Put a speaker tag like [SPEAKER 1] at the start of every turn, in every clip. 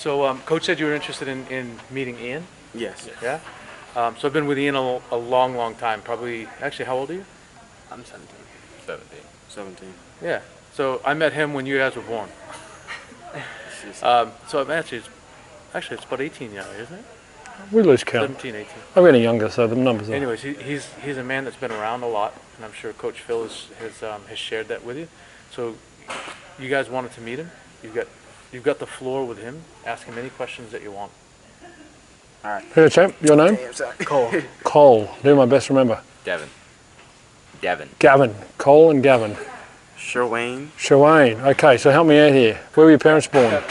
[SPEAKER 1] So, Coach said you were interested in meeting Ian?
[SPEAKER 2] Yes.
[SPEAKER 1] Yeah? So I've been with Ian a long, long time. Probably, actually, how old are you?
[SPEAKER 2] I'm 17.
[SPEAKER 3] 17.
[SPEAKER 2] 17.
[SPEAKER 1] Yeah. So I met him when you guys were born. So I'm actually, it's about 18 now, isn't it?
[SPEAKER 4] We lose count.
[SPEAKER 1] 17, 18.
[SPEAKER 4] I'm getting younger, so the numbers are...
[SPEAKER 1] Anyways, he's a man that's been around a lot, and I'm sure Coach Phil has shared that with you. So you guys wanted to meet him. You've got the floor with him. Ask him any questions that you want.
[SPEAKER 2] All right.
[SPEAKER 4] Hey, champ, your name?
[SPEAKER 2] Hey, I'm sorry.
[SPEAKER 4] Cole. Cole. Do my best to remember.
[SPEAKER 3] Gavin.
[SPEAKER 4] Gavin. Cole and Gavin.
[SPEAKER 2] Sherwayne.
[SPEAKER 4] Shawayne. Okay, so help me out here. Where were your parents born?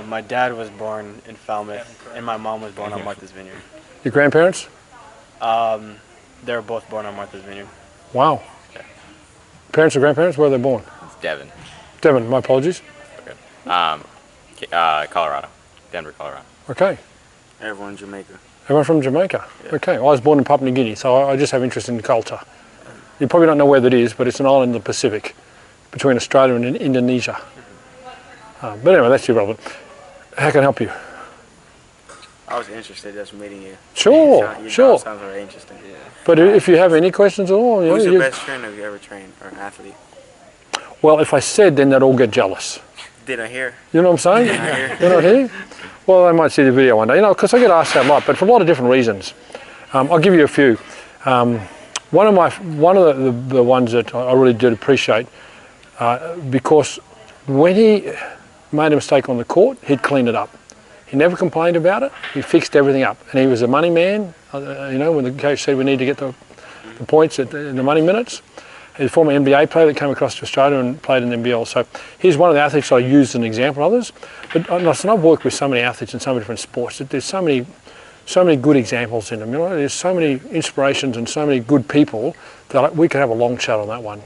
[SPEAKER 5] My dad was born in Falmouth, and my mom was born on Martha's Vineyard.
[SPEAKER 4] Your grandparents?
[SPEAKER 5] They were both born on Martha's Vineyard.
[SPEAKER 4] Wow.
[SPEAKER 3] Okay.
[SPEAKER 4] Parents or grandparents, where were they born?
[SPEAKER 3] It's Devin.
[SPEAKER 4] Devin, my apologies.
[SPEAKER 3] Okay. Colorado. Denver, Colorado.
[SPEAKER 4] Okay.
[SPEAKER 2] Everyone in Jamaica.
[SPEAKER 4] Everyone from Jamaica?
[SPEAKER 2] Yeah.
[SPEAKER 4] Okay. Well, I was born in Papua New Guinea, so I just have interest in culture. You probably don't know where that is, but it's an island in the Pacific between Australia and Indonesia. But anyway, that's irrelevant. How can I help you?
[SPEAKER 2] I was interested in just meeting you.
[SPEAKER 4] Sure,
[SPEAKER 2] Your
[SPEAKER 4] sure.
[SPEAKER 2] job sounds very interesting. Yeah.
[SPEAKER 4] But if you have any questions at all...
[SPEAKER 2] Who's your best trainer you ever trained, or athlete?
[SPEAKER 4] Well, if I said, then they'd all get jealous.
[SPEAKER 2] Did I hear?
[SPEAKER 4] You know what I'm saying? You're not here? Well, they might see the video one day. You know, because I get asked that a lot, but for a lot of different reasons. I'll give you a few. One of the ones that I really did appreciate, because when he made a mistake on the court, he'd clean it up. He never complained about it. He fixed everything up, and he was a money man. You know, when the coach said we need to get the points in the money minutes. He's a former NBA player that came across to Australia and played in the NBL. So he's one of the athletes I use as an example of others. But I've worked with so many athletes in so many different sports. There's so many good examples in them. You know, there's so many inspirations and so many good people that we could have a long chat on that one,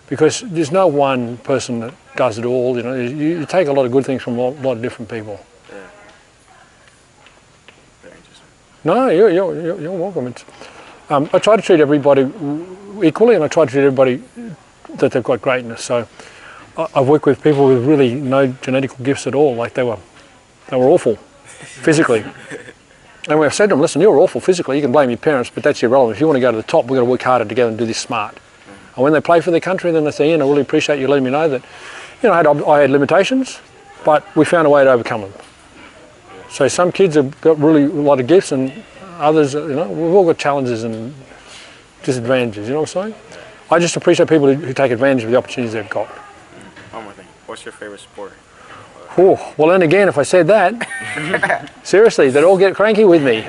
[SPEAKER 4] because there's no one person that does it all. You know, you take a lot of good things from a lot of different people.
[SPEAKER 2] Yeah. Very interesting.
[SPEAKER 4] No, you're welcome. I try to treat everybody equally, and I try to treat everybody that they've got greatness. So I've worked with people with really no genetic gifts at all. Like they were awful physically. And we've said to them, listen, you're awful physically, you can blame your parents, but that's irrelevant. If you want to go to the top, we've got to work harder together and do this smart. And when they play for their country, then they say, Ian, I really appreciate you letting me know that, you know, I had limitations, but we found a way to overcome them. So some kids have got really a lot of gifts, and others, you know, we've all got challenges and disadvantages, you know what I'm saying? I just appreciate people who take advantage of the opportunities they've got.
[SPEAKER 2] One more thing. What's your favorite sport?
[SPEAKER 4] Oh, well then again, if I said that, seriously, they'd all get cranky with me.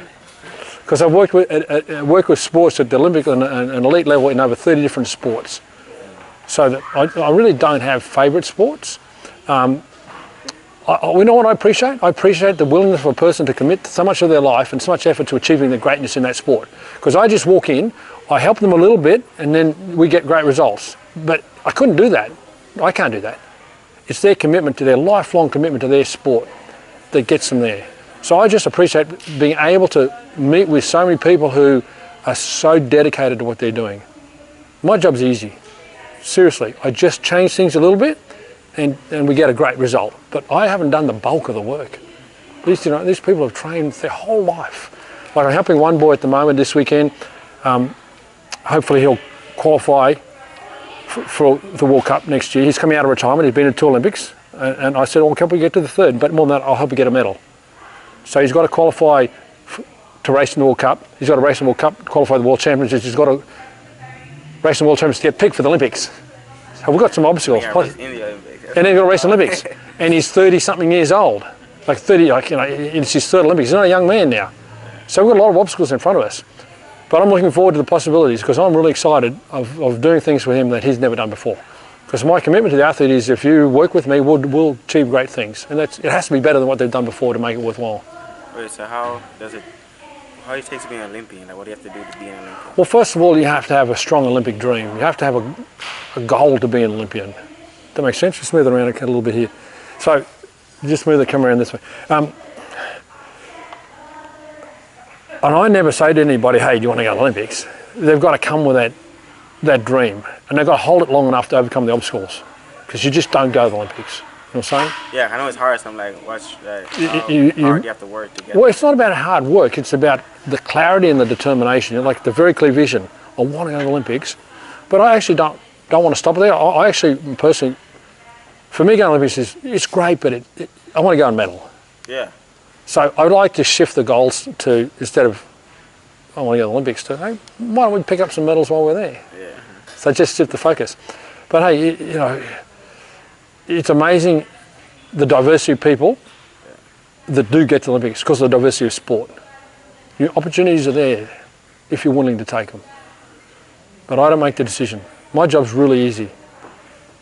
[SPEAKER 4] Because I've worked with sports at the Olympic and elite level in over 30 different sports. So that I really don't have favourite sports. You know what I appreciate? I appreciate the willingness of a person to commit so much of their life and so much effort to achieving the greatness in that sport. Because I just walk in, I help them a little bit, and then we get great results. But I couldn't do that. I can't do that. It's their commitment to their lifelong commitment to their sport that gets them there. So I just appreciate being able to meet with so many people who are so dedicated to what they're doing. My job's easy. Seriously, I just change things a little bit and we get a great result. But I haven't done the bulk of the work. These people have trained their whole life. Like I'm helping one boy at the moment this weekend. Hopefully he'll qualify for the World Cup next year. He's coming out of retirement. He's been to 2 Olympics. And I said, well, can we get to the 3rd? But more than that, I'll help you get a medal. So he's got to qualify to race in the World Cup. He's got to race in the World Cup to qualify the World Championships. He's got to race in the World Championships to get picked for the Olympics. So we've got some obstacles.
[SPEAKER 2] In the Olympics.
[SPEAKER 4] And then he's got to race in the Olympics. And he's 30-something years old. Like 30, like, you know, it's his 3rd Olympics. He's not a young man now. So we've got a lot of obstacles in front of us. But I'm looking forward to the possibilities because I'm really excited of doing things with him that he's never done before. Because my commitment to the athlete is if you work with me, we'll achieve great things. And it has to be better than what they've done before to make it worthwhile.
[SPEAKER 2] Wait, so how do you take to be an Olympian? Like, what do you have to do to be an Olympian?
[SPEAKER 4] Well, first of all, you have to have a strong Olympic dream. You have to have a goal to be an Olympian. That makes sense? Just smooth it around a little bit here. So, just move the camera around this way. And I never say to anybody, hey, do you want to go to the Olympics? They've got to come with that dream. And they've got to hold it long enough to overcome the obstacles. Because you just don't go to the Olympics. what I'm saying?
[SPEAKER 2] Yeah, I know it's hard. So I'm like, what's how
[SPEAKER 4] You-
[SPEAKER 2] hard you have to work to get.
[SPEAKER 4] Well, it's not about hard work. It's about the clarity and the determination, like the very clear vision. I want to go to the Olympics, but I actually don't want to stop there. I actually, personally, for me, going to the Olympics it's great, but I want to go and medal.
[SPEAKER 2] Yeah.
[SPEAKER 4] So I would like to shift the goals to, instead of I want to go to the Olympics, to hey, why don't we pick up some medals while we're there?
[SPEAKER 2] Yeah.
[SPEAKER 4] So just shift the focus. But hey, you know, it's amazing the diversity of people that do get to the Olympics because of the diversity of sport. Your opportunities are there if you're willing to take them. But I don't make the decision. My job's really easy.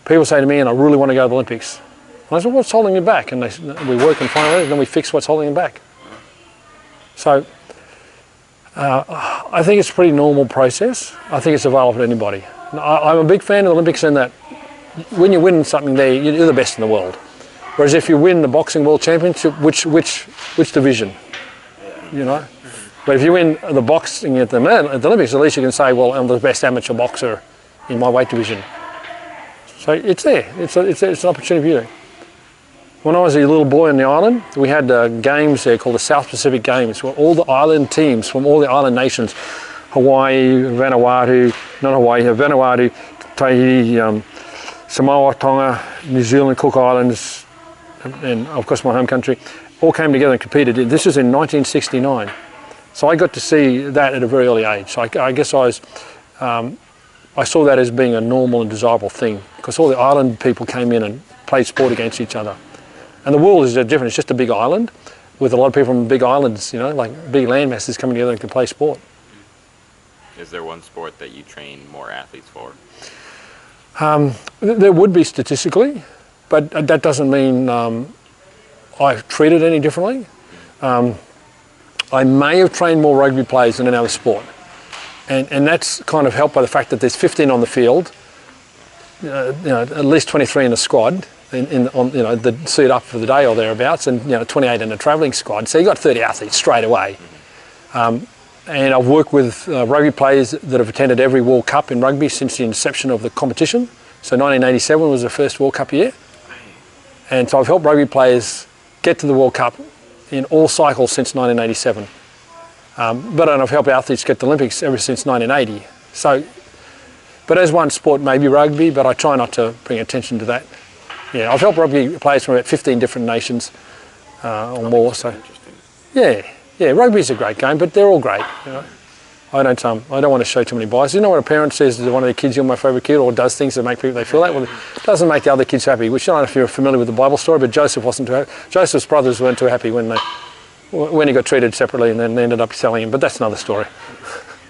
[SPEAKER 4] People say to me, and I really want to go to the Olympics. And I said, what's holding you back? And we work and find out, and then we fix what's holding them back. So I think it's a pretty normal process. I think it's available to anybody. I'm a big fan of the Olympics in that when you win something there, you're the best in the world. Whereas if you win the boxing world championship, which division, you know? But if you win the boxing at the Olympics, at least you can say, well, I'm the best amateur boxer in my weight division. So it's there. It's an opportunity for you. When I was a little boy on the island, we had games there called the South Pacific Games, where all the island teams from all the island nations, Hawaii, Vanuatu, Tahiti, Samoa, Tonga, New Zealand, Cook Islands, and of course my home country, all came together and competed. This was in 1969. So I got to see that at a very early age. So I guess I saw that as being a normal and desirable thing because all the island people came in and played sport against each other. And the world is different. It's just a big island with a lot of people from big islands, you know, like big land masses coming together and can play sport.
[SPEAKER 3] Is there one sport that you train more athletes for?
[SPEAKER 4] There would be statistically, but that doesn't mean I treat it any differently. I may have trained more rugby players than another sport. And that's kind of helped by the fact that there's 15 on the field, you know, at least 23 in the squad, that suit up for the day or thereabouts, and 28 in the travelling squad. So you got 30 athletes straight away. And I've worked with rugby players that have attended every World Cup in rugby since the inception of the competition. So 1987 was the first World Cup year. And so I've helped rugby players get to the World Cup in all cycles since 1987. But I've helped athletes get to the Olympics ever since 1980. So, but as one sport, maybe rugby, but I try not to bring attention to that. Yeah, I've helped rugby players from about 15 different nations or more. So, yeah, rugby's a great game, but they're all great. You know? I don't want to show too many biases. You know what a parent says to one of their kids, "You're my favourite kid," or does things that make people they feel that? Well, it doesn't make the other kids happy. Which I don't know if you're familiar with the Bible story, but Joseph wasn't too happy. Joseph's brothers weren't too happy when he got treated separately, and then they ended up selling him. But that's another story.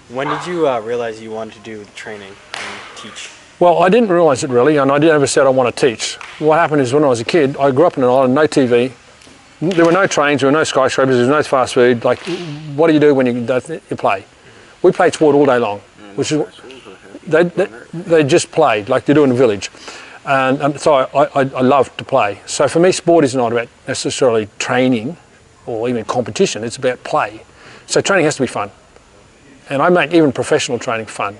[SPEAKER 5] When did you realize you wanted to do training and teach?
[SPEAKER 4] Well, I didn't realise it really, and I never said I want to teach. What happened is when I was a kid, I grew up in an island, no TV. There were no trains, there were no skyscrapers, there was no fast food. Like, what do you do when you play? We played sport all day long, which is they just played like they do in the village, and so I love to play. So for me, sport is not about necessarily training or even competition. It's about play. So training has to be fun, and I make even professional training fun.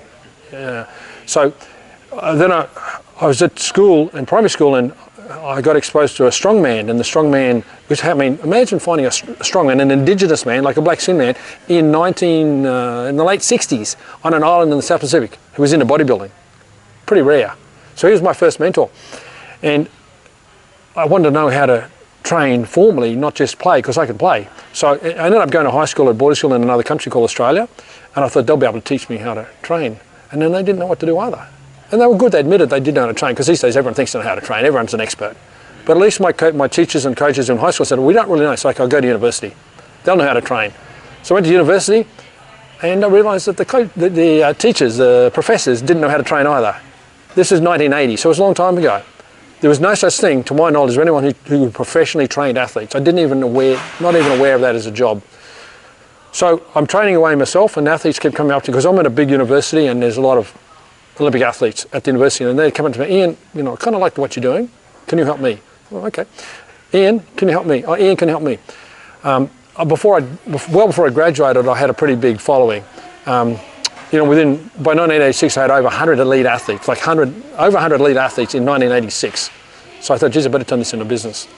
[SPEAKER 4] So then I was at school, in primary school, and I got exposed to a strongman, and the strongman, which I mean, imagine finding a strongman, an indigenous man, like a black skin man, in the late 60s on an island in the South Pacific who was into bodybuilding. Pretty rare. So he was my first mentor. And I wanted to know how to train formally, not just play, because I could play. So I ended up going to high school at boarding school in another country called Australia, and I thought they'll be able to teach me how to train. And then they didn't know what to do either. And they were good, they admitted they did know how to train, because these days everyone thinks they know how to train, everyone's an expert. But at least my teachers and coaches in high school said, we don't really know, so I go to university. They'll know how to train. So I went to university, and I realised that the teachers, the professors, didn't know how to train either. This is 1980, so it was a long time ago. There was no such thing, to my knowledge, of anyone who professionally trained athletes. I not even aware of that as a job. So I'm training away myself, and athletes keep coming up to me, because I'm at a big university, and there's a lot of Olympic athletes at the university, and they come up to me, Ian, I kind of like what you're doing. Can you help me? Well, okay. Ian, can you help me? Oh, Ian, can you help me? Before I graduated, I had a pretty big following. By 1986, I had over 100 elite athletes, over 100 elite athletes in 1986. So I thought, geez, I better turn this into business.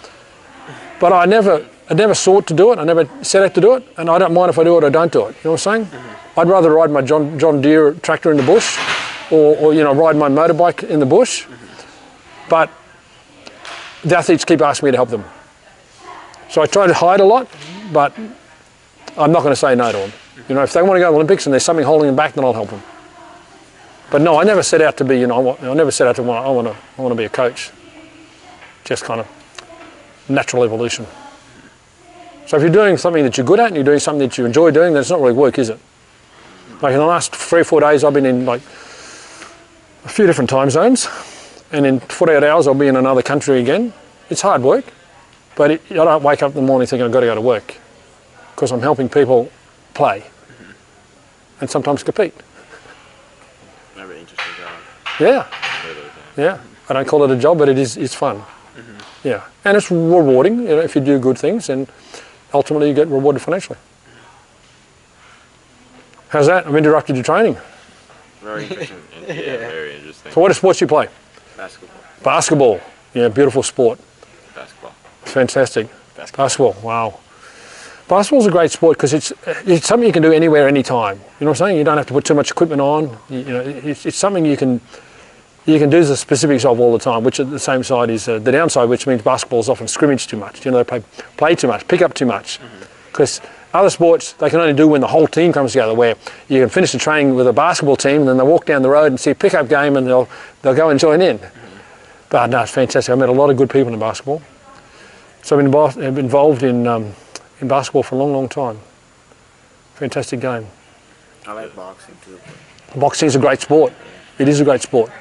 [SPEAKER 4] But I never sought to do it. I never set out to do it, and I don't mind if I do it or don't do it. You know what I'm saying? I'd rather ride my John Deere tractor in the bush, or you know, ride my motorbike in the bush. But the athletes keep asking me to help them. So I try to hide a lot, but I'm not going to say no to them. You know, if they want to go to the Olympics and there's something holding them back, then I'll help them. But no, I never set out to be, you know, I never set out to I want to be a coach. Just kind of natural evolution. So if you're doing something that you're good at and you're doing something that you enjoy doing, then it's not really work, is it? Like in the last 3 or 4 days, I've been in like a few different time zones, and in 48 hours, I'll be in another country again. It's hard work, but I don't wake up in the morning thinking I've got to go to work, because I'm helping people play and sometimes compete.
[SPEAKER 2] Very interesting job.
[SPEAKER 4] Yeah, yeah. I don't call it a job, but it's fun. Yeah, and it's rewarding, you know, if you do good things, and ultimately you get rewarded financially. How's that? I've interrupted your training.
[SPEAKER 2] Very interesting.
[SPEAKER 3] Yeah, very interesting.
[SPEAKER 4] So what sports do you play?
[SPEAKER 2] Basketball.
[SPEAKER 4] Basketball. Yeah, beautiful sport.
[SPEAKER 3] Basketball.
[SPEAKER 4] Fantastic. Basketball. Wow. Basketball's a great sport because it's something you can do anywhere, anytime. You know what I'm saying? You don't have to put too much equipment on. You know, it's something you can do the specifics of all the time, which at the same side is the downside, which means basketball is often scrimmage too much. You know, they play too much, pick up too much. Because other sports, they can only do when the whole team comes together, where you can finish the training with a basketball team and then they walk down the road and see a pickup game and they'll go and join in. But no, it's fantastic. I've met a lot of good people in basketball. So I've been involved in basketball for a long, long time. Fantastic game.
[SPEAKER 2] I like boxing too.
[SPEAKER 4] Boxing is a great sport. It is a great sport.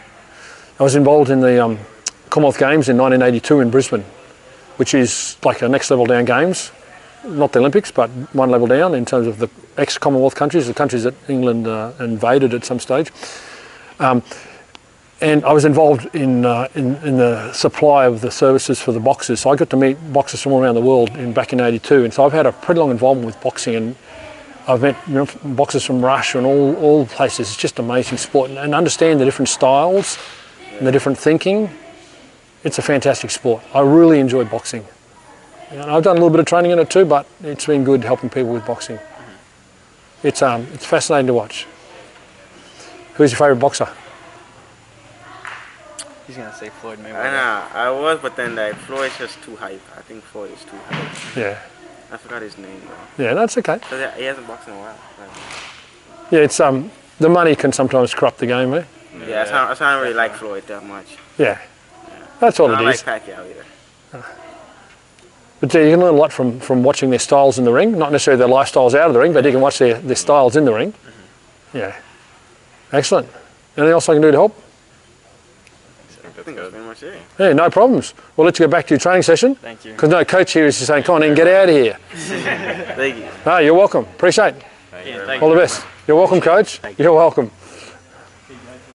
[SPEAKER 4] I was involved in the Commonwealth Games in 1982 in Brisbane, which is like a next level down games. Not the Olympics, but one level down in terms of the ex-Commonwealth countries, the countries that England invaded at some stage. And I was involved in the supply of the services for the boxers. So I got to meet boxers from all around the world back in '82. And so I've had a pretty long involvement with boxing, and I've met boxers from Russia and all places. It's just amazing sport, and understand the different styles and the different thinking. It's a fantastic sport. I really enjoy boxing. And I've done a little bit of training in it too, but it's been good helping people with boxing. It's fascinating to watch. Who's your favourite boxer?
[SPEAKER 5] He's gonna say Floyd Mayweather.
[SPEAKER 2] I know, I was, but then like Floyd's just too hype. I think Floyd is too hype.
[SPEAKER 4] Yeah.
[SPEAKER 2] I forgot his name though.
[SPEAKER 4] Yeah, that's okay.
[SPEAKER 2] Cause he hasn't boxed in a while.
[SPEAKER 4] Yeah, it's the money can sometimes corrupt the game, eh?
[SPEAKER 2] Yeah, I don't really like Floyd that much.
[SPEAKER 4] Yeah. That's all
[SPEAKER 2] I
[SPEAKER 4] it
[SPEAKER 2] don't
[SPEAKER 4] is.
[SPEAKER 2] like Pacquiao either.
[SPEAKER 4] But you can learn a lot from watching their styles in the ring. Not necessarily their lifestyles out of the ring, but you can watch their styles in the ring. Yeah. Excellent. Anything else I can do to help?
[SPEAKER 2] I think that's pretty much it.
[SPEAKER 4] Yeah, no problems. Well, let's go back to your training session.
[SPEAKER 5] Thank you.
[SPEAKER 4] Because no coach here is just saying, come on in, get out of here.
[SPEAKER 2] Thank you.
[SPEAKER 4] No, you're welcome. Appreciate it.
[SPEAKER 5] Yeah, thank
[SPEAKER 4] All
[SPEAKER 5] you.
[SPEAKER 4] the best. You're welcome, coach. You're welcome.